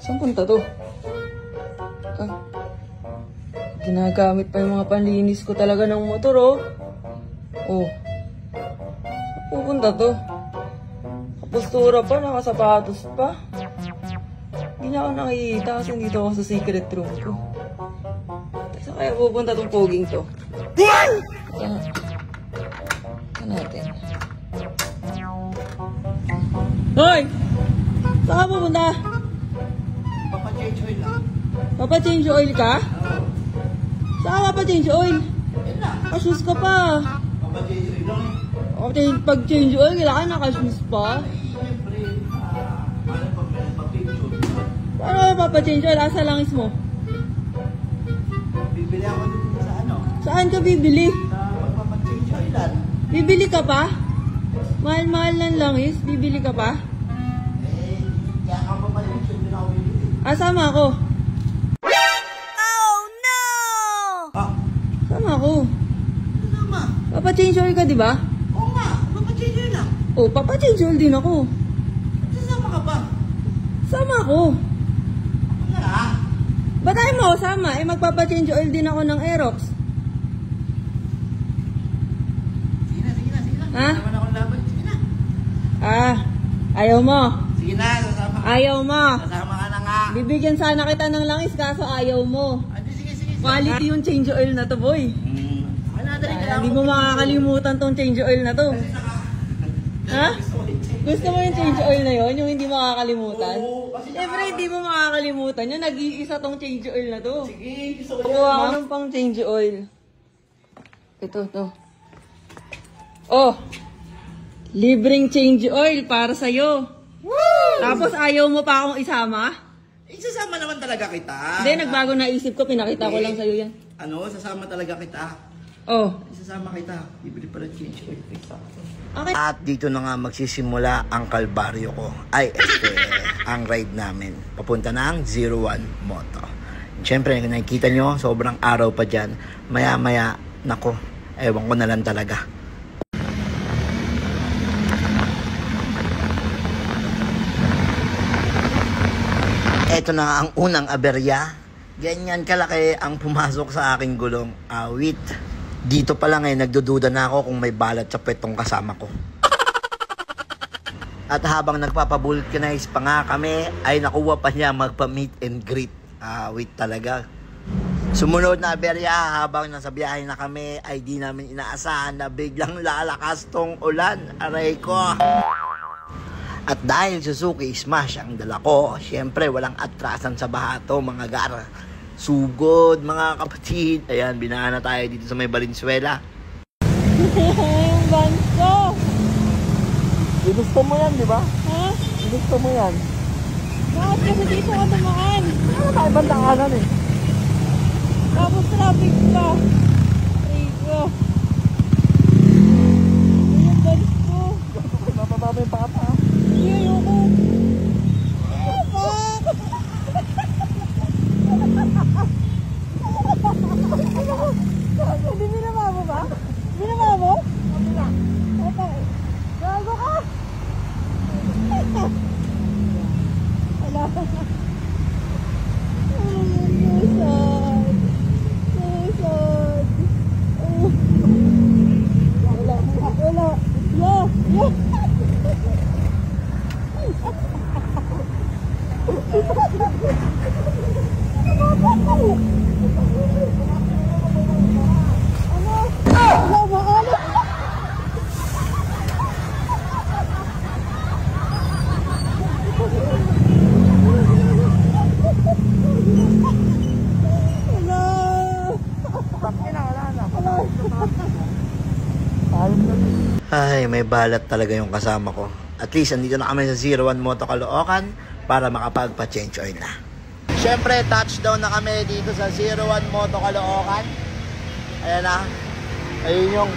Saan punta to? Ginagamit pa yung mga panlinis ko talaga ng motor, oh. Oh. Pupunta to. Postura pa, nakasapatos pa. Hindi niya ako nakikita kasi nandito ako sa secret room ko. Saan kaya pupunta tong poging to? Saan natin? Hoy! Saan ka pupunta? Papa-change oil lang. Papa-change oil ka? Oo. Saan ka papa-change oil? Yan lang. Ka-shoes ka pa. Papa-change oil lang eh. Okay, pag-change oil, kailangan naka-shoes pa. Siyempre, ano pag may pag-picture? Paano ka papa-change oil? Asa langis mo? Bibili ako dito sa ano? Saan ka bibili? Sa papa-change oil lang. Bibili ka pa? Mahal-mahal ng langis, bibili ka pa? Kaya ako papa-change oil din ako bibili. Sama ako. Ah, Sama ako. ano naman? Papa-change oil ka, di ba? Oo nga, papa-change oil lang. Oh, papa-change oil din ako. Sasama ka ba? Sama ako. Ano na? Ba't tayo mo sama? Eh, magpapa-change oil din ako ng Aerox. Sige na. Ha? Naman akong laban. Sige na. Ayaw mo. Sige na, sasama ka. Ayaw mo. Sasama ka na nga. Bibigyan sana kita ng langis kaso ayaw mo. Sige. Quality yung change oil na to, boy. Hindi mo makakalimutan tong change oil na to. Ha? Gusto mo yung change oil na yon, yung hindi makakalimutan? Siyempre, hindi mo makakalimutan yun. Nag-iisa tong change oil na to. Sige, gusto ko Kukuha ko ng pang change oil. Ito. Oh! Libreng change oil para sa'yo. Woo! Tapos ayaw mo pa akong isama? Sasama naman talaga kita. Hindi, nagbago na isip ko. Pinakita ko lang sa'yo yan. Ano, sasama talaga kita. Oh. Sasama kita. Bibili pala change oil. Okay. At dito na nga magsisimula ang kalbaryo ko. Ang ride namin. Papunta ng 01 Moto. Siyempre, nakikita nyo, sobrang araw pa dyan. Maya-maya, nako, ewan ko na lang talaga. Ito na ang unang aberya. Ganyan kalaki ang pumasok sa aking gulong. Awit. Dito pa lang nagdududa na ako kung may balat sa petong kasama ko. At habang nagpapabulcanize pa nga kami, ay nakuha pa niya magpa-meet and greet. Awit talaga. Sumunod na aberya, habang nasa biyahe na kami, ay di namin inaasahan na biglang lalakas tong ulan. Aray ko. At dahil Suzuki Smash ang dala ko, syempre walang atrasan sa baha to, mga gara. Sugod, mga kapatid. Ayan, binahan na tayo dito sa may Valenzuela. Yung vans ko. Ginusto mo yan, di ba? Ha? Ginusto mo yan. Bakit kasi dito ka dumaan? Ano tayo bandang kanan eh? Tapos traffic pa. Rico. Yung vans ko. Mababa yung papa. Hindi, ayoko. Hindi binaba mo ba? Binaba mo? Gago ka! Wala. So sad. Wala. Yeah. Ay, may balat talaga yung kasama ko. At least, andito na kami sa 01 Moto Caloocan para makapagpa-change oil na. Siyempre, touchdown na kami dito sa 01 Moto Caloocan. Ayan na. Ayun yung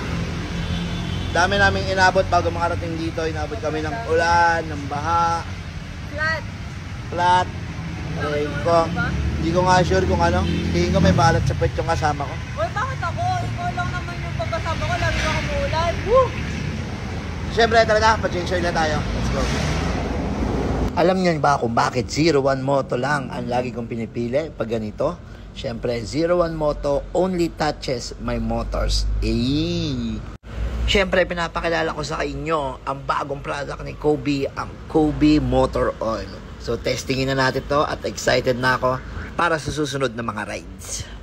dami naming inabot bago makarating dito. Inabot kami ng ulan, ng baha. Flat. Aray ko. Hindi ko nga sure kung ano. Tingin ko may balat sa pet yung kasama ko. Uy, bakit ako? Ikaw lang naman yung pagkasama ko. Lagi ako umuulan. Siyempre, talaga, pa-change oil na tayo. Let's go. Alam niyo ba kung bakit 01 Moto lang ang lagi kong pinipili pag ganito? Siyempre, 01 Moto only touches my motors. Siyempre, pinapakilala ko sa inyo ang bagong product ni Kobe, ang Kobe Motor Oil. So, testingin na natin to at excited na ako para sa susunod na mga rides.